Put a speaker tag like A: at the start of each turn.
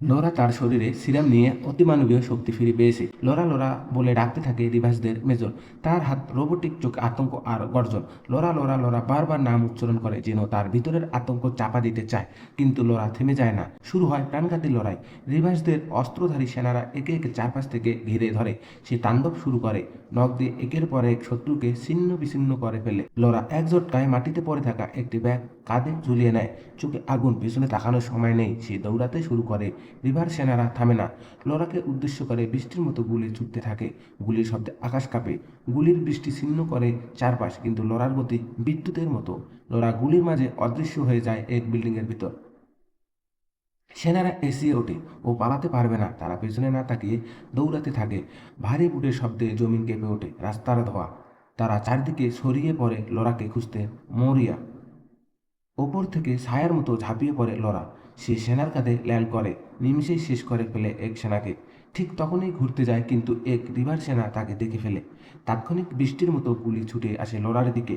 A: LORA তার শরীরে serum নিয়ে অতিমানবীয় শক্তি ফিরে পেয়েছে। লোরা লোরা বলে ডাকতে থাকে রিভার্সদের মেজর। তার হাত রোবোটিক চোখে আতঙ্ক আর গর্জন। লোরা লোরা লোরা বারবার নাম উচ্চারণ করে, যেন তার ভিতরের আতঙ্ক চাপা দিতে চায়। কিন্তু লোরা থেমে যায় না। শুরু হয় প্রাণঘাতী লড়াই। রিভার্সদের অস্ত্রধারী সেনারা একে একে চারপাশ থেকে ঘিরে ধরে। সে তাণ্ডব শুরু করে, নখ দিয়ে একের পর এক শত্রুকে ছিন্ন বিচ্ছিন্ন করে ফেলে। লোরা এক ঝটকায় মাটিতে পড়ে থাকা একটি ব্যাগ কাঁধে ঝুলিয়ে নেয়। চোখে আগুন, পিছনে তাকানোর সময় নেই। সে দৌড়াতে শুরু করে। রিভার সেনারা থামে না। লোরাকে উদ্দেশ্য করে বৃষ্টির মতো গুলি ছুটতে থাকে। গুলির শব্দে আকাশ কাঁপে। গুলির বৃষ্টি ছিন্ন করে চারপাশ, কিন্তু লোরার গতি বিদ্যুতের মতো। লোরা গুলির মাঝে অদৃশ্য হয়ে যায় এক বিল্ডিংয়ের ভিতর। সেনারা এসিয়ে ওঠে। ও পালাতে পারবে না। তারা পেছনে না তাকিয়ে দৌড়াতে থাকে। ভারী বুটের শব্দে জমিন কেঁপে ওঠে, রাস্তার ধোয়া। তারা চারদিকে ছড়িয়ে পড়ে লোরাকে খুঁজতে। মরিয়া ওপর থেকে ছায়ার মতো ঝাঁপিয়ে পড়ে লরা। সে সেনার কাঁধে ল্যান্ড করে, নিমিষেই শেষ করে ফেলে এক সেনাকে। ঠিক তখনই ঘুরতে যায়, কিন্তু এক রিভার সেনা তাকে দেখে ফেলে। তাৎক্ষণিক বৃষ্টির মতো গুলি ছুটে আসে লরার দিকে।